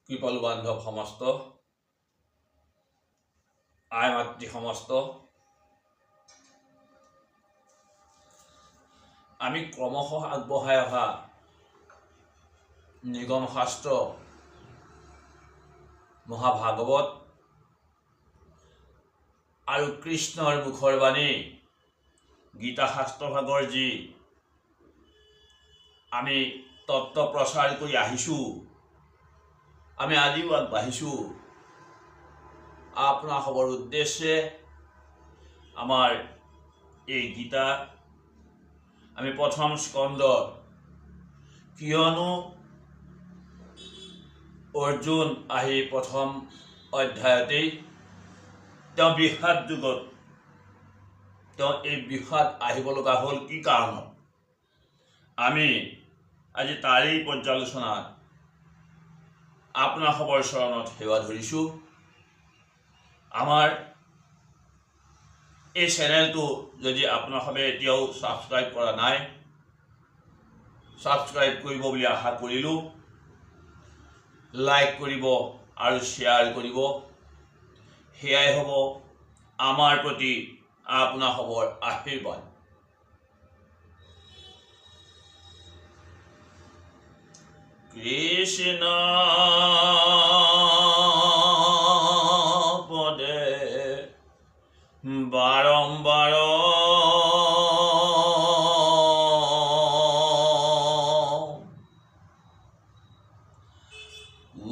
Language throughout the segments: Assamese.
কৃপালু বান্ধব সমস্ত, আই মাতৃ সমস্ত, আমি ক্ৰমশঃ আগবঢ়াই অহা নিগম শাস্ত্ৰ মহাভাগৱত আৰু কৃষ্ণৰ মুখৰ বাণী গীতা শাস্ত্ৰভাগৰ যি আমি তত্ত্ব প্ৰচাৰ কৰি আহিছোঁ, আমি আজিও আগবাঢ়িছোঁ আপোনাৰ সবৰ উদ্দেশ্যে। আমাৰ এই গীতা আমি প্ৰথম স্কন্ধ, কিয়নো অৰ্জুন আহি প্ৰথম অধ্যায়তেই তেওঁ বিষাদ যুগত এই বিষাদ আহিব লগা হ'ল কি কাৰণত, আমি আজি তাৰেই পৰ্যালোচনাত আপোনাৰ সবৰ চৰণত সেৱা ধৰিছোঁ। আমাৰ এই চেনেলটো যদি আপোনালোকে এতিয়াও ছাবস্ক্ৰাইব কৰা নাই, ছাবস্ক্ৰাইব কৰিব বুলি আশা কৰিলোঁ। লাইক কৰিব আৰু শ্বেয়াৰ কৰিব, সেয়াই হ'ব আমাৰ প্ৰতি আপোনাৰ সবৰ আশীৰ্বাদ। কৃষ্ণ পদে বাৰম্বাৰ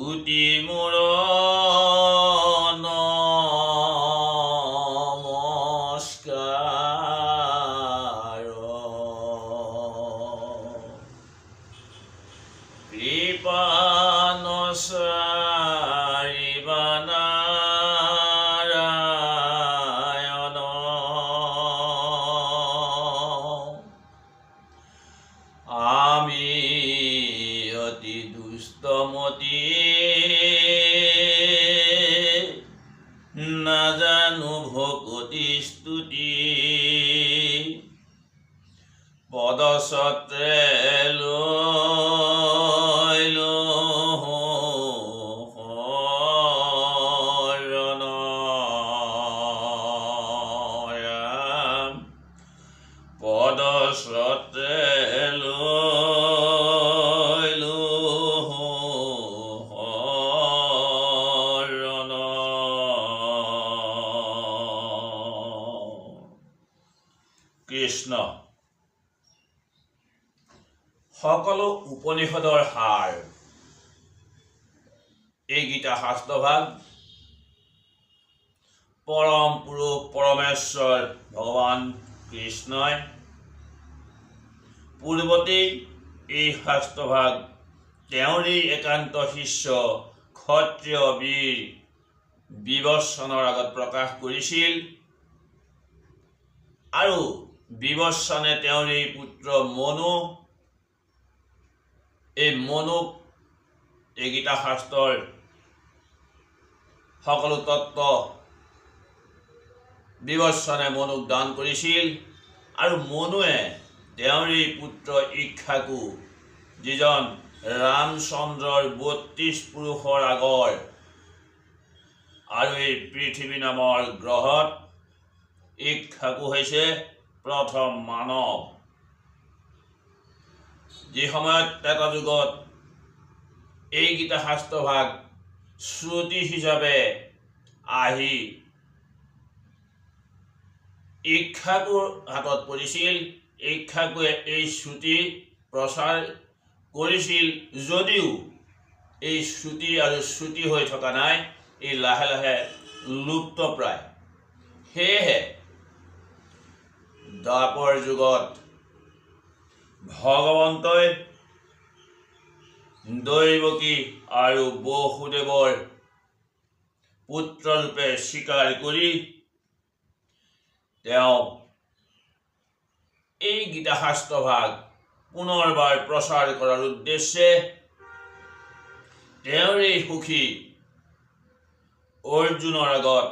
উটি মোৰ নমস্কাৰ, কৃপানচাৰিবা নাৰায়ণ, আমি অতি দুষ্টমতি নাজানো ভকতি স্তুতি, পদছত্ৰে কৃষ্ণ। সকলো উপনিষদৰ সাৰ এই গীতা শাস্ত্ৰভাগ। পৰম পুৰুষ পৰমেশ্বৰ ভগৱান কৃষ্ণই পূৰ্বতেই এই শাস্ত্ৰভাগ তেওঁৰেই একান্ত শিষ্য ক্ষত্ৰিয় বীৰ বিবস্বানৰ আগত প্ৰকাশ কৰিছিল, আৰু বিবস্বানে তেওঁৰেই পুত্ৰ মনু, এই মনুক এই গীতা শাস্ত্ৰৰ সকলো তত্ত্ব বিবস্বানে মনুক দান কৰিছিল, আৰু মনুৱে তেওঁৰেই পুত্ৰ ইক্ষ্বাকু, যিজন ৰামচন্দ্ৰৰ ৩২ পুৰুষৰ আগৰ আৰু এই পৃথিৱী নামৰ গ্ৰহত ইক্ষ্বাকু হৈছে প্ৰথম মানৱ। যি সময়ত এটা যুগত এই গীতা শাস্ত্ৰভাগ শ্ৰুতি হিচাপে আহি ইক্ষ্বাকুৰ হাতত পৰিছিল, ইক্ষ্বাকুৱে এই শ্ৰুতি প্ৰচাৰ কৰিছিল, যদিও এই শ্ৰুতি আৰু শ্ৰুতি হৈ থকা নাই, এই লাহে লাহে লুপ্তপ্ৰায়। সেয়েহে দ্বাপৰ যুগত ভগৱন্তই দৈৱকী আৰু বসুদেৱৰ পুত্ৰৰূপে স্বীকাৰ কৰি তেওঁ এই গীতা শাস্ত্ৰভাগ পুনৰবাৰ প্ৰচাৰ কৰাৰ উদ্দেশ্যে তেওঁৰ এই সুখী অৰ্জুনৰ আগত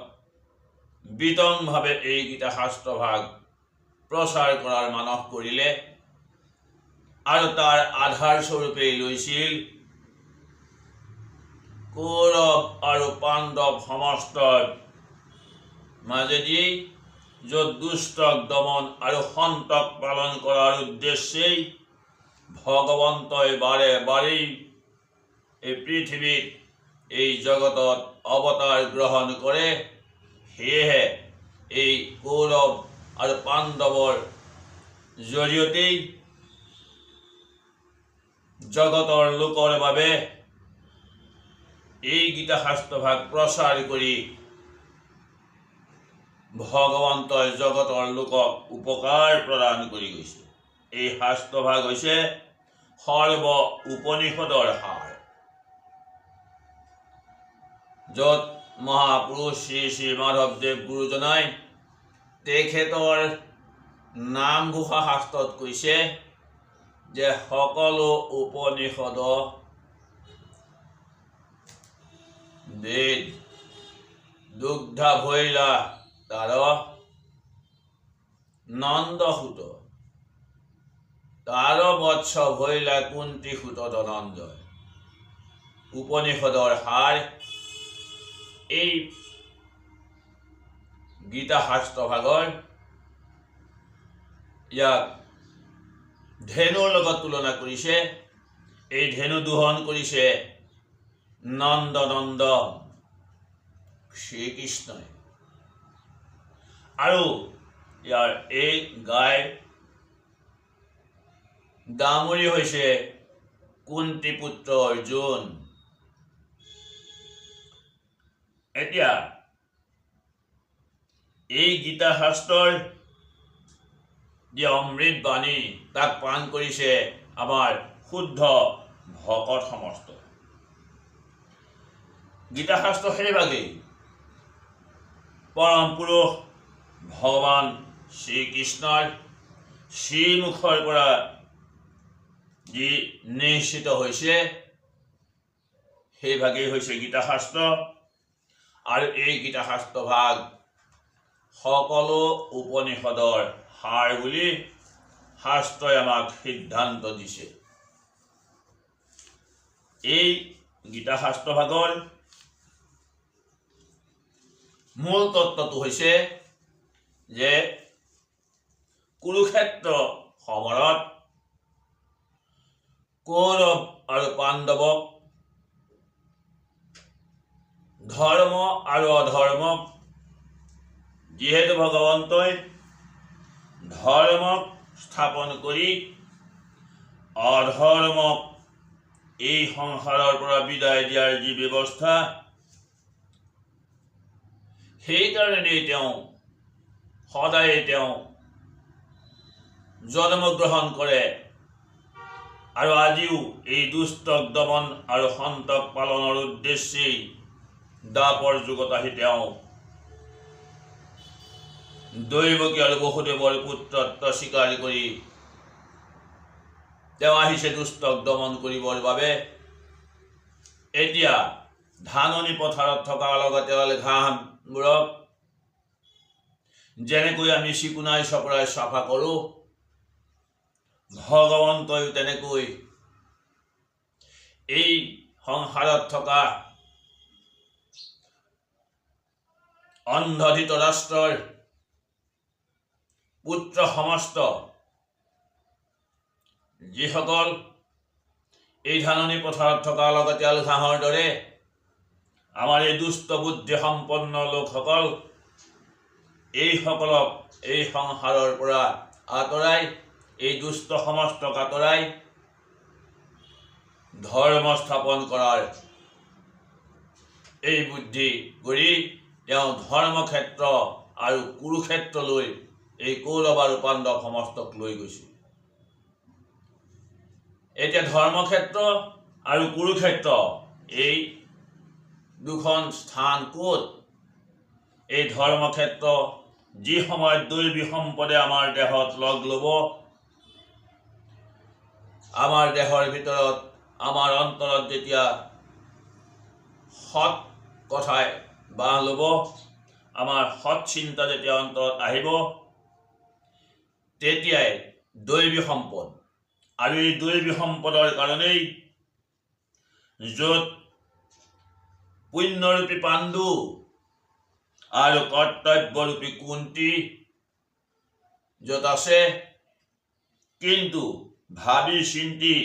বিতংভাৱে এই গীতা শাস্ত্ৰভাগ প্ৰচাৰ কৰাৰ মানস কৰিলে আৰু তাৰ আধাৰ স্বৰূপে লৈছিল কৌৰৱ আৰু পাণ্ডৱ সমস্তৰ মাজেদি য'ত দুষ্টক দমন আৰু সন্তক পালন কৰাৰ উদ্দেশ্যেই ভগৱন্তই বাৰে বাৰেই এই পৃথিৱীত এই জগতত অৱতাৰ গ্ৰহণ কৰে। সেয়েহে এই কৌৰৱ আৰু পাণ্ডৱৰ জৰিয়তেই জগতৰ লোকৰ বাবে এই গীতা শাস্ত্ৰভাগ প্ৰচাৰ কৰি ভগৱন্তই জগতৰ লোকক উপকাৰ প্ৰদান কৰি গৈছে। এই শাস্ত্ৰভাগ হৈছে সৰ্ব উপনিষদৰ সাৰ, য'ত মহাপুৰুষ শ্ৰী শ্ৰী মাধৱদেৱ গুৰুজনাই তেখেতৰ নামঘোষা শাস্ত্ৰত কৈছে যে সকলো উপনিষদ বেদ দুগ্ধা ভৈলা তাৰ নন্দসূত তাৰ বৎস ভৈলা কুন্তীসূত ধনঞ্জয়। উপনিষদৰ সাৰ এই গীতা শাস্ত্ৰভাগৰ ইয়াক ধেনুৰ লগত তুলনা কৰিছে। এই ধেনু দোহন কৰিছে নন্দনন্দন শ্ৰীকৃষ্ণই আৰু ইয়াৰ এই গাইৰ দামুৰী হৈছে কুন্তি পুত্ৰ অৰ্জুন। এতিয়া এই গীতা শাস্ত্ৰৰ যে অমৃত বাণী তাক পান কৰিছে আমাৰ শুদ্ধ ভকত সমস্ত। গীতা শাস্ত্ৰ সেইভাগেই পৰম পুৰুষ ভগৱান শ্ৰীকৃষ্ণৰ শ্ৰীমুখৰ পৰা যি নিশ্চিত হৈছে সেইভাগেই হৈছে গীতা শাস্ত্ৰ। আৰু এই গীতা শাস্ত্ৰভাগ সকলো উপনিষদৰ সাৰ বুলি শাস্ত্ৰই আমাক সিদ্ধান্ত দিছে। এই গীতা শাস্ত্ৰভাগৰ মূল তত্ত্বটো হৈছে যে কুৰুক্ষেত্ৰ সমৰত কৌৰৱ আৰু পাণ্ডৱক ধৰ্ম আৰু অধৰ্মক যিহেতু ভগৱন্তই ধৰ্মক স্থাপন কৰি অধৰ্মক এই সংসাৰৰ পৰা বিদায় দিয়াৰ যি ব্যৱস্থা, সেইকাৰণে তেওঁ সদায় তেওঁ জন্মগ্ৰহণ কৰে আৰু আজিও এই দুষ্টক দমন আৰু সন্তক পালনৰ উদ্দেশ্যেই দ্বাপৰ যুগত আহি তেওঁ দৈৱকী আৰু বসুদেৱৰ পুত্ৰত্ব স্বীকাৰ কৰি তেওঁ আহিছে দুষ্টক দমন কৰিবৰ বাবে। এতিয়া ধাননি পথাৰত থকাৰ লগতে ঘাঁহবোৰক যেনেকৈ আমি চিকুণাই চপৰাই চাফা কৰোঁ, ভগৱন্তই তেনেকৈ এই সংসাৰত থকা অন্ধ ধৃতৰাষ্ট্ৰৰ পুত্ৰ সমস্ত যিসকল এই ধাননি পথাৰত থকা লগতিয়াল ঘাঁহৰ দৰে আমাৰ এই দুষ্ট বুদ্ধি সম্পন্ন লোকসকল, এইসকলক এই সংসাৰৰ পৰা আঁতৰাই এই দুষ্ট সমস্তক আঁতৰাই ধৰ্ম স্থাপন কৰাৰ এই বুদ্ধি কৰি তেওঁ ধৰ্মক্ষেত্ৰ আৰু কুৰুক্ষেত্ৰলৈ এই কৌৰৱ আৰু পাণ্ডৱ সমস্তক লৈ গৈছিল। এতিয়া ধৰ্মক্ষেত্ৰ আৰু কুৰুক্ষেত্ৰ এই দুখন স্থান ক'ত? এই ধৰ্মক্ষেত্ৰ যি সময়ত দৈবী সম্পদে আমাৰ দেহত লগ ল'ব, আমাৰ দেহৰ ভিতৰত আমাৰ অন্তৰত যেতিয়া সৎ কথাই বাহ ল'ব, আমাৰ সৎ চিন্তা যেতিয়া অন্তৰত আহিব, তেতিয়াই দৈবী সম্পদ। আৰু এই দৈবী সম্পদৰ কাৰণেই য'ত পুণ্যৰূপী পাণ্ডু আৰু কৰ্তব্যৰূপী কুন্তী য'ত আছে, কিন্তু ভাবি চিন্তি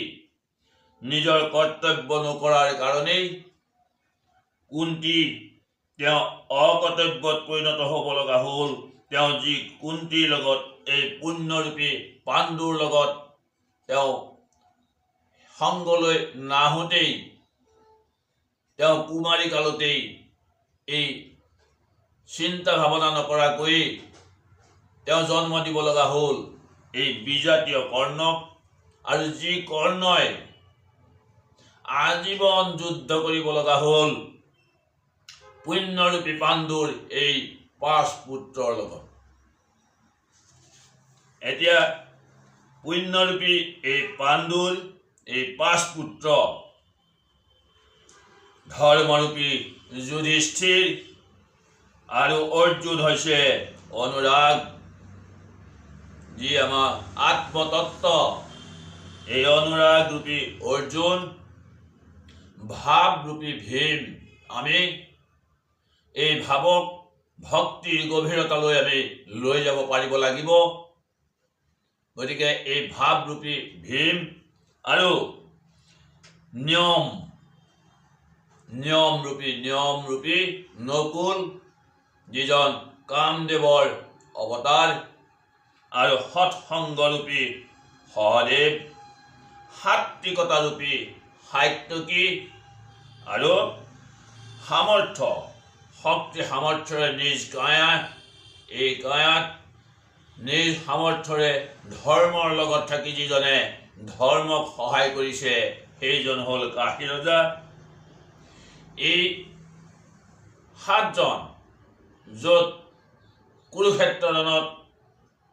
নিজৰ কৰ্তব্য নকৰাৰ কাৰণেই কুন্তী তেওঁ অকৰ্তব্যত পৰিণত হ'ব লগা হ'ল। তেওঁ যি কুন্তীৰ লগত এই পুণ্যৰূপী পাণ্ডুৰ লগত তেওঁ সংগলৈ নাহোঁতেই, তেওঁ কুমাৰী কালতেই এই চিন্তা ভাৱনা নকৰাকৈ তেওঁ জন্ম দিব লগা হ'ল এই বিজাতীয় কৰ্ণক। আৰু যি কৰ্ণই আজীৱন যুদ্ধ কৰিব লগা হ'ল পুণ্যৰূপী পাণ্ডুৰ এই 5 পুত্ৰৰ লগত। এতিয়া পুণ্যৰূপী এই পাণ্ডুৰ এই 5 পুত্ৰ ধৰ্মৰূপী যুধিষ্ঠিৰ আৰু অৰ্জুন হৈছে অনুৰাগ, যি আমাৰ আত্মতত্ত্ব। এই অনুৰাগৰূপী অৰ্জুন, ভাৱৰূপী ভীম। আমি এই ভাৱক ভক্তিৰ গভীৰতালৈ আমি লৈ যাব পাৰিব লাগিব। গতিকে এই ভাৱৰূপী ভীম আৰু নিয়মৰূপী নকুল, যিজন কামদেৱৰ অৱতাৰ, আৰু সৎসংগৰূপী সহদেৱ, সাত্বিকতাৰূপী সাত্যকী, আৰু শক্তি সামৰ্থ্যৰে নিজ কায়া, এই কায়াত নিজ সামৰ্থ্যৰে ধৰ্মৰ লগত থাকি যিজনে ধৰ্মক সহায় কৰিছে, সেইজন হ'ল কাশী ৰজা। এই 7জন য'ত কুৰুক্ষেত্ৰ ৰণত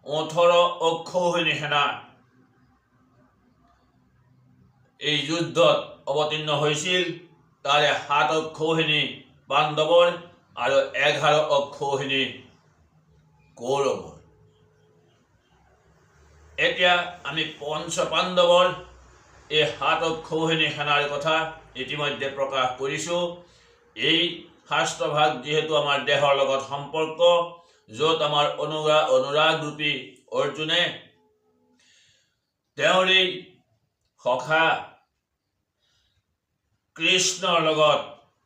18 অক্ষৌহিণী সেনা এই যুদ্ধত অৱতীৰ্ণ হৈছিল, তাৰে 7 অক্ষৌহিণী পাণ্ডৱৰ আৰু 11 অক্ষৌহিণী কৌৰৱৰ। এতিয়া আমি পঞ্চ পাণ্ডৱৰ এই 7 অক্ষৌহিণী সেনাৰ কথা ইতিমধ্যে প্ৰকাশ কৰিছোঁ। এই শাস্ত্ৰভাগ যিহেতু আমাৰ দেহৰ লগত সম্পৰ্ক, য'ত আমাৰ অনুৰাগৰূপী অৰ্জুনে তেওঁৰ এই সখা কৃষ্ণৰ লগত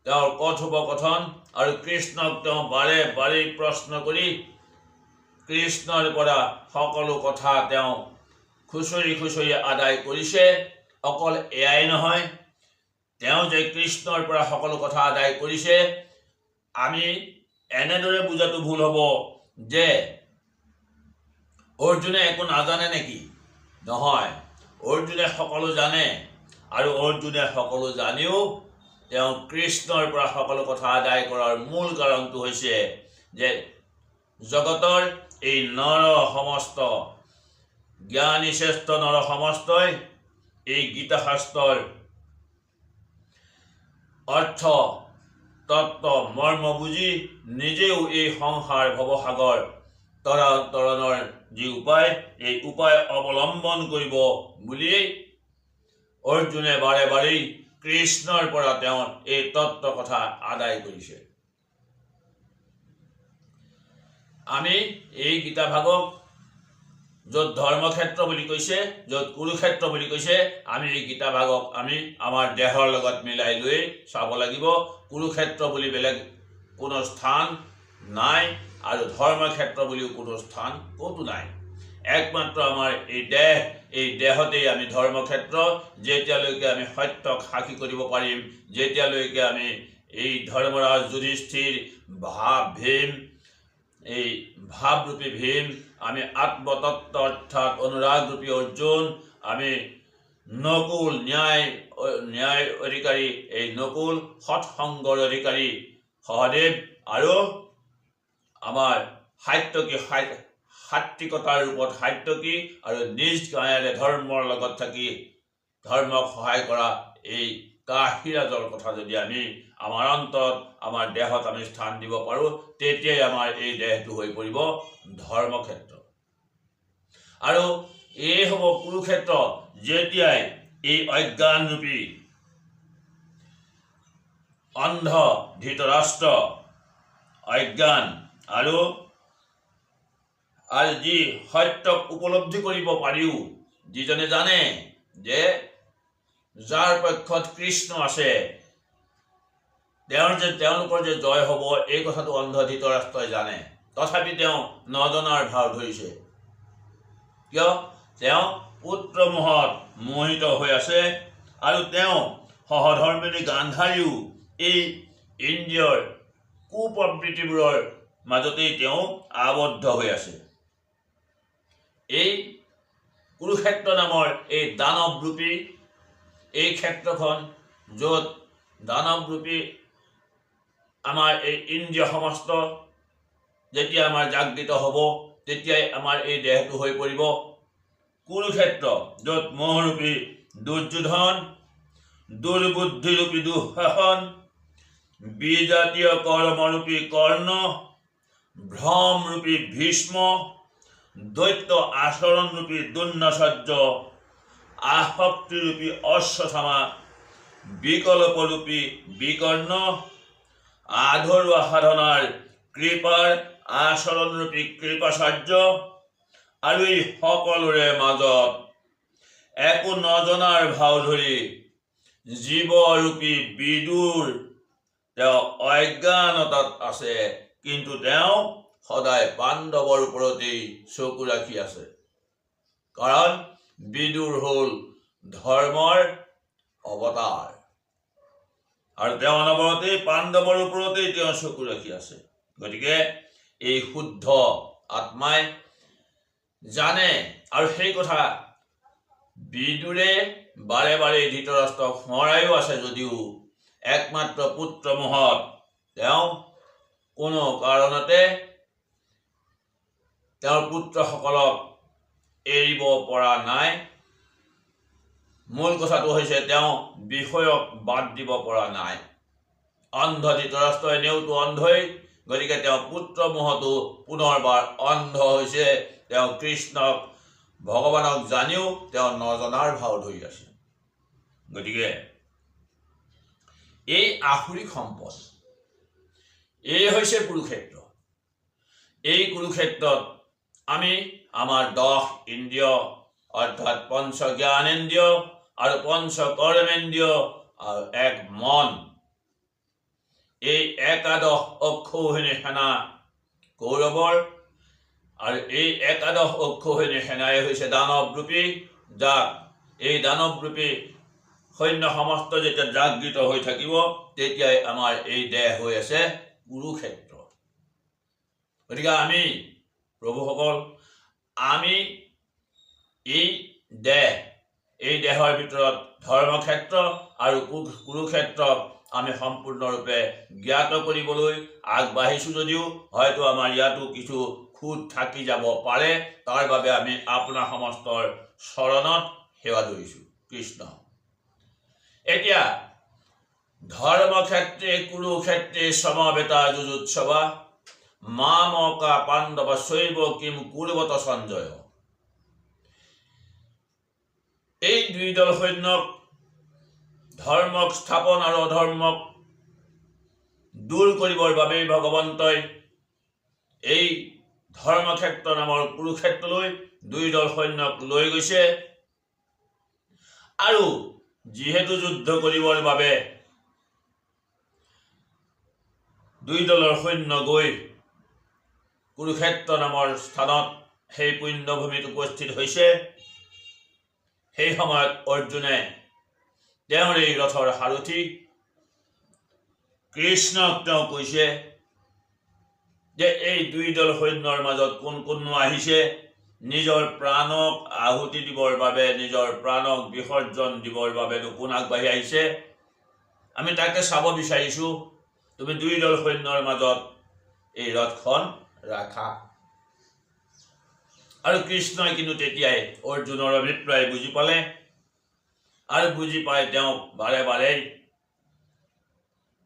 তেওঁৰ কথোপকথন, আৰু কৃষ্ণক তেওঁ বাৰে বাৰে প্ৰশ্ন কৰি কৃষ্ণৰ পৰা সকলো কথা তেওঁ খুচৰি আদায় কৰিছে। অকল এয়াই নহয়, তেওঁ যে কৃষ্ণৰ পৰা সকলো কথা আদায় কৰিছে, আমি এনেদৰে বুজাটো ভুল হ'ব যে অৰ্জুনে একো নাজানে নেকি? নহয়, অৰ্জুনে সকলো জানে, আৰু অৰ্জুনে সকলো জানিও তেওঁ কৃষ্ণৰ পৰা সকলো কথা আদায় কৰাৰ মূল কাৰণটো হৈছে যে জগতৰ এই সমস্ত জ্ঞানী শ্ৰেষ্ঠ সমস্তই এই গীতা শাস্ত্ৰৰ অৰ্থ তত্ত্ব মৰ্ম বুজি নিজেও এই সংসাৰ ভৱসাগৰ তৰণৰ যি উপায়, এই উপায় অৱলম্বন কৰিব বুলিয়েই অৰ্জুনে বাৰে বাৰেই কৃষ্ণৰ পৰা তেওঁৰ এই তত্ত্ব কথা আদায় কৰিছে। আমি এই গীতা ভাগক য'ত ধৰ্মক্ষেত্ৰ বুলি কৈছে, য'ত কুৰুক্ষেত্ৰ বুলি কৈছে, আমি এই গীতা ভাগক আমি আমাৰ দেহৰ লগত মিলাই লৈ চাব লাগিব। কুৰুক্ষেত্ৰ বুলি বেলেগ কোনো স্থান নাই, আৰু ধৰ্মক্ষেত্ৰ বুলিও কোনো স্থান ক'তো নাই। একমাত্ৰ আমাৰ এই দেহতেই আমি ধৰ্মক্ষেত্ৰ। যেতিয়ালৈকে আমি সত্যক সাক্ষী কৰিব পাৰিম, যেতিয়ালৈকে আমি এই ধৰ্মৰাজ যুধিষ্ঠিৰ এই ভাৱৰূপী ভীম, আমি আত্মতত্ত্ব অৰ্থাৎ অনুৰাগৰূপী অৰ্জুন, আমি নকুল ন্যায় অধিকাৰী, এই নকুল সৎসংগৰ অধিকাৰী সহদেৱ আৰু আমাৰ সাত্বিকতাৰ ৰূপত সাত্যকী আৰু নিজ গায়েৰে ধৰ্মৰ লগত থাকি ধৰ্মক সহায় কৰা এই কাশীৰাজৰ কথা যদি আমি আমাৰ অন্তৰত আমাৰ দেহত আমি স্থান দিব পাৰোঁ, তেতিয়াই আমাৰ এই দেহটো হৈ পৰিব ধৰ্মক্ষেত্ৰ। আৰু এই হ'ব কুৰুক্ষেত্ৰ, যেতিয়াই এই অজ্ঞানৰূপী অন্ধ ধৃতৰাষ্ট্ৰ অজ্ঞান আৰু যি সত্যক উপলব্ধি কৰিব পাৰিও যিজনে জানে যে যাৰ পক্ষত কৃষ্ণ আছে তেওঁলোকৰ যে জয় হ'ব, এই কথাটো অন্ধ ধৃতৰাষ্ট্ৰই জানে, তথাপি তেওঁ নজনাৰ ভাও ধৰিছে। কিয়? তেওঁ পুত্ৰ মোহত মোহিত হৈ আছে আৰু তেওঁ সহধৰ্মিনী গান্ধাৰীও এই ইন্দ্ৰিয়ৰ কুপ্ৰবৃত্তিবোৰৰ মাজতেই তেওঁ আবদ্ধ হৈ আছে। এই কুৰুক্ষেত্ৰ নামৰ এই দানৱৰূপী এই ক্ষেত্ৰখন, য'ত দানৱৰূপী আমাৰ এই ইন্দ্ৰিয় সমস্ত যেতিয়া আমাৰ জাগৃত হ'ব, তেতিয়াই আমাৰ এই দেহটো হৈ পৰিব কুৰুক্ষেত্ৰ, য'ত মোহৰূপী দুৰ্যোধন, দুৰ্বুদ্ধিৰূপী দুঃশাসন, বিজাতীয় কৰ্মৰূপী কৰ্ণ, ভ্ৰমৰূপী ভীষ্ম, দৈত্য আচৰণৰূপী দ্ৰোণাচাৰ্য, আসক্তিৰূপী অশ্বত্থামা, বিকল্পৰূপী বিকৰ্ণ, আধৰুৱা সাধনাৰ কৃপাৰ আচৰণৰূপী কৃপাচাৰ্য, আৰু এই সকলোৰে মাজত একো নজনাৰ ভাও ধৰি জীৱৰূপী বিদুৰ, তেওঁ অজ্ঞানতাত আছে, কিন্তু তেওঁ সদায় পাণ্ডৱৰ ওপৰতেই চকু ৰাখি আছে। কাৰণ বিদুৰ হ'ল ধৰ্মৰ অৱতাৰ আৰু তেওঁ অনবৰতেই পাণ্ডৱৰ ওপৰতেই তেওঁ চকু ৰাখি আছে। গতিকে এই শুদ্ধ আত্মাই জানে, আৰু সেই কথা বিদুৰে বাৰে বাৰে ধৃতৰাষ্ট্ৰক সোঁৱৰাইও আছে, যদিও একমাত্ৰ পুত্ৰ মোহত তেওঁ কোনো কাৰণতে তেওঁৰ পুত্ৰসকলক এৰিব পৰা নাই। মূল কথাটো হৈছে তেওঁ বিষয়ক বাদ দিব পৰা নাই। অন্ধ ধৃতৰাষ্ট্ৰ এনেওতো অন্ধই, গতিকে তেওঁ পুত্ৰ মোহতো পুনৰবাৰ অন্ধ হৈছে। তেওঁ কৃষ্ণক ভগৱানক জানিও তেওঁ নজনাৰ ভাও ধৰি আছে। গতিকে এই আসুৰিক সম্পদ, এই হৈছে কুৰুক্ষেত্ৰ। এই কুৰুক্ষেত্ৰত আমি আমাৰ 10 ইন্দ্ৰিয় অৰ্থাৎ পঞ্চ জ্ঞানেন্দ্ৰিয় আৰু পঞ্চ কৰ্মেন্দ্ৰিয় আৰু এক মন, এই একাদশ অক্ষৌহিণী সেনা কৌৰৱৰ, আৰু এই একাদশ অক্ষৌহিণী সেনাই হৈছে দানৱৰূপী, যাক এই দানৱৰূপী সৈন্য সমস্ত যেতিয়া জাগৃত হৈ থাকিব, তেতিয়াই আমাৰ এই দেহ হৈ আছে কুৰুক্ষেত্ৰ। গতিকে আমি প্ৰভুসকল, আমি এই দেহৰ ভিতৰত ধৰ্মক্ষেত্ৰ আৰু কুৰুক্ষেত্ৰক আমি সম্পূৰ্ণৰূপে জ্ঞাত কৰিবলৈ আগবাঢ়িছোঁ, যদিও হয়তো আমাৰ ইয়াতো কিছু খুঁত থাকি যাব পাৰে। তাৰ বাবে আমি আপোনাৰ সমস্তৰ চৰণত সেৱা ধৰিছোঁ। কৃষ্ণ। এতিয়া ধৰ্মক্ষেত্ৰে কুৰুক্ষেত্ৰে সমবেতা যুজুৎসৱা মামকা পাণ্ডৱ শৈব কিম কুৰুবত সঞ্জয়। এই দুই দল সৈন্যক ধৰ্মক স্থাপন আৰু অধৰ্মক দূৰ কৰিবৰ বাবেই ভগৱন্তই এই ধৰ্মক্ষেত্ৰ নামৰ কুৰুক্ষেত্ৰলৈ দুই দল সৈন্যক লৈ গৈছে। আৰু যিহেতু যুদ্ধ কৰিবৰ বাবে দুই দলৰ সৈন্য গৈ কুৰুক্ষেত্ৰ নামৰ স্থানত সেই পুণ্যভূমিত উপস্থিত হৈছে, সেই সময়ত অৰ্জুনে তেওঁৰ এই ৰথৰ সাৰথি কৃষ্ণক তেওঁ কৈছে যে এই দুই দল সৈন্যৰ মাজত কোন কোন আহিছে, নিজৰ প্ৰাণক আহুতি দিবৰ বাবে, নিজৰ প্ৰাণক বিসৰ্জন দিবৰ বাবে কোন আগবাঢ়ি আহিছে? আমি তাকে চাব বিচাৰিছোঁ। তুমি দুই দল সৈন্যৰ মাজত এই ৰথখন ৰাখা। আৰু কৃষ্ণই কিন্তু তেতিয়াই অৰ্জুনৰ অভিপ্ৰায় বুজি পালে, আৰু বুজি পাই তেওঁ বাৰে বাৰে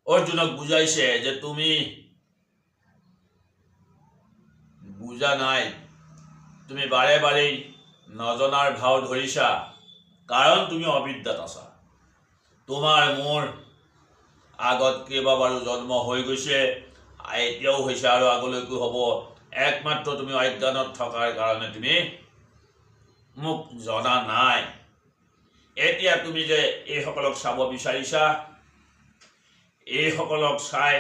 অৰ্জুনক বুজাইছে যে তুমি বুজা নাই, তুমি বাৰে বাৰে নজনাৰ ভাও ধৰিছা, কাৰণ তুমি অবিদ্যাত আছা। তোমাৰ মোৰ আগত কেইবাবাৰো জন্ম হৈ গৈছে, এতিয়াও হৈছে আৰু আগলৈকো হ'ব। একমাত্ৰ তুমি অজ্ঞানত থকাৰ কাৰণে তুমি মোক জনা নাই। এতিয়া তুমি যে এইসকলক চাব বিচাৰিছা, এইসকলক চাই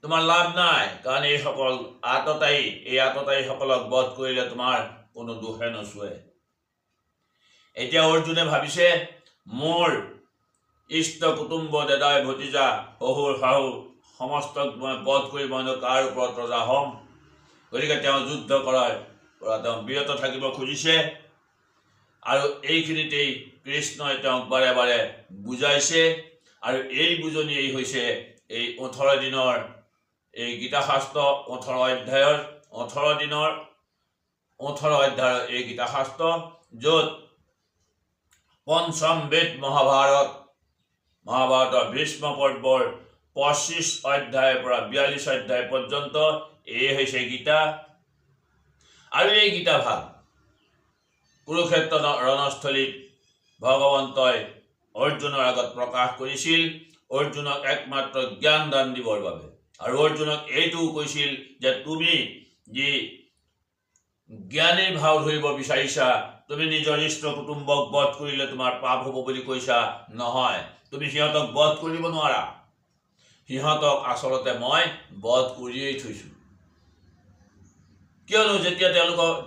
তোমাৰ লাভ নাই, কাৰণ এইসকল আততায়ীসকলক বধ কৰিলে তোমাৰ কোনো দোষে নচুৱে। এতিয়া অৰ্জুনে ভাবিছে মোৰ ইষ্ট কুটুম্ব, দাদাই ভতিজা, শহুৰ শাহু সমস্তক মই বধ কৰি মইনো কাৰ ওপৰত ৰজা হ'ম। গতিকে তেওঁ যুদ্ধ কৰাৰ পৰা তেওঁ বিৰত থাকিব খুজিছে। আৰু এইখিনিতেই কৃষ্ণই তেওঁক বাৰে বাৰে বুজাইছে। আৰু এই বুজনি এই হৈছে এই 18 দিনৰ এই গীতাশাস্ত্ৰ 18 অধ্যায়ৰ 18 দিনৰ 18 অধ্যায়ৰ এই গীতাশাস্ত্ৰ, য'ত পঞ্চম বেদ মহাভাৰতৰ ভীষ্ম পৰ্বৰ 25 অধ্যায়ৰ পৰা 42 অধ্যায় পৰ্যন্ত এই হৈছে গীতা। আৰু এই গীতা ভাগ কুৰুক্ষেত্ৰ ৰণস্থলীত ভগৱন্তই অৰ্জুনৰ আগত প্ৰকাশ কৰিছিল, অৰ্জুনক একমাত্ৰ জ্ঞান দান দিবৰ বাবে। আৰু অৰ্জুনক এইটোও কৈছিল যে তুমি যি জ্ঞানীৰ ভাও ধৰিব বিচাৰিছা, তুমি নিজৰ ইষ্ট কুটুম্বক বধ কৰিলে তোমাৰ পাপ হ'ব বুলি কৈছা, নহয়, তুমি সিহঁতক বধ কৰিব নোৱাৰা। সিহঁতক আচলতে মই বধ কৰিয়েই থৈছোঁ। কিয়নো যেতিয়া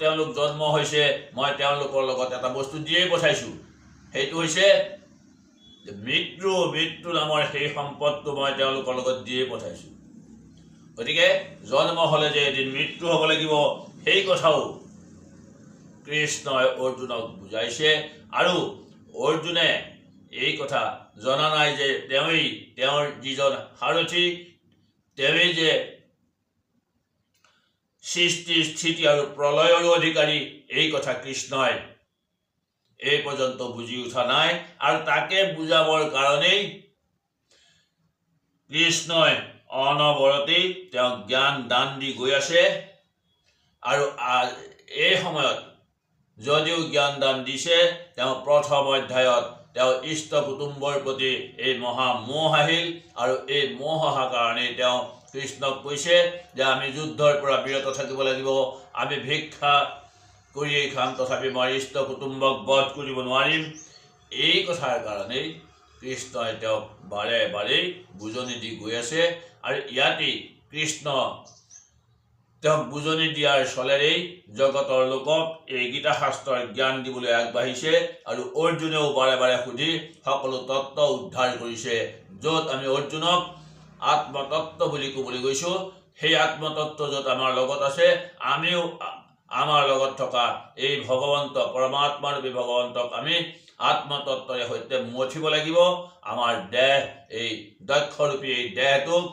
তেওঁলোক জন্ম হৈছে, মই তেওঁলোকৰ লগত এটা বস্তু দিয়েই পঠাইছোঁ, সেইটো হৈছে মৃত্যু নামৰ সেই সম্পদটো মই তেওঁলোকৰ লগত দিয়েই পঠাইছোঁ। গতিকে জন্ম হ'লে যে এদিন মৃত্যু হ'ব লাগিব, সেই কথাও কৃষ্ণই অৰ্জুনক বুজাইছে। আৰু অৰ্জুনে এই কথা জনা নাই যে তেওঁৰ যিজন সাৰথি, তেওঁৱেই যে সৃষ্টি স্থিতি আৰু প্ৰলয়ৰো অধিকাৰী, এই কথা কৃষ্ণই এই পৰ্যন্ত বুজি উঠা নাই। আৰু তাকে বুজাবৰ কাৰণেই কৃষ্ণই অনবৰতেই তেওঁক জ্ঞান দান দি গৈ আছে। আৰু এই সময়ত যদিও জ্ঞান দান দিছে, তেওঁ প্ৰথম অধ্যায়ত তেওঁ ইষ্ট কুটুম্বৰ প্ৰতি এই মহা মোহ আহিল। আৰু এই মোহ অহাৰ কাৰণেই তেওঁ কৃষ্ণক কৈছে যে আমি যুদ্ধৰ পৰা বিৰত থাকিব লাগিব, আমি ভিক্ষা কৰিয়েই খাম, তথাপি মই ইষ্ট কুটুম্বক বধ কৰিব নোৱাৰিম। এই কথাৰ কাৰণেই কৃষ্ণই তেওঁক বাৰে বাৰেই বুজনি দি গৈ আছে। আৰু ইয়াতেই কৃষ্ণ তেওঁক বুজনি দিয়াৰ চলেৰেই জগতৰ লোকক এই গীতাশাস্ত্ৰৰ জ্ঞান দিবলৈ আগবাঢ়িছে। আৰু অৰ্জুনেও বাৰে বাৰে সুধি সকলো তত্ত্ব উদ্ধাৰ কৰিছে। য'ত আমি অৰ্জুনক আত্মতত্ত্ব বুলি ক'বলৈ গৈছোঁ, সেই আত্মতত্ত্ব য'ত আমাৰ লগত আছে, আমিও আমাৰ লগত থকা এই ভগৱন্ত পৰমাত্মাৰূপী ভগৱন্তক আমি আত্মতত্ত্বৰে সৈতে মঠিব লাগিব। আমাৰ দেহ, এই দক্ষৰূপী এই দেহটোক,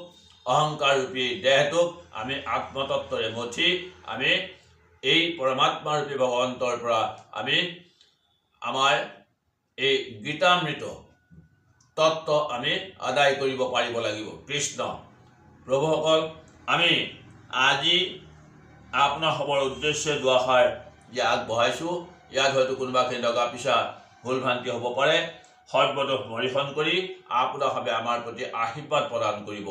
অহংকাৰৰূপী এই দেহটোক আমি আত্মতত্ত্বৰে মঠি আমি এই পৰমাত্মাৰূপী ভগৱন্তৰ পৰা আমি আমাৰ এই গীতামৃত তত্ত্ব আমি আদায় কৰিব পাৰিব লাগিব। কৃষ্ণ প্ৰভুসকল, আমি আজি আপোনাসৱৰ উদ্দেশ্যে দুআষাৰ যে আগবঢ়াইছোঁ, ইয়াত হয়তো কোনোবাখিনি দগা পিছা ভুল ভ্ৰান্তি হ'ব পাৰে। সৰ্বদোষ মৰিহৰণ কৰি আপোনাসৱে আমাৰ প্ৰতি আশীৰ্বাদ প্ৰদান কৰিব।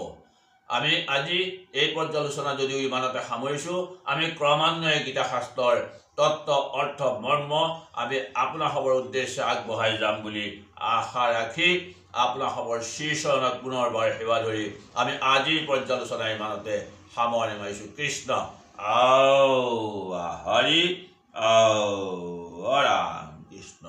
আমি আজি এই পৰ্যালোচনা যদিও ইমানতে সামৰিছোঁ, আমি ক্ৰমান্বয়ে গীতাশাস্ত্ৰৰ তত্ত্ব অৰ্থ মৰ্ম আমি আপোনাসৱৰ উদ্দেশ্যে আগবঢ়াই যাম বুলি আশা ৰাখি আপোনাসৱৰ শ্ৰীচৰণত পুনৰবাৰ সেৱা ধৰি আমি আজিৰ পৰ্যালোচনা ইমানতে সামৰণি মাৰিছোঁ। কৃষ্ণ হৰি ৰাম কৃষ্ণ।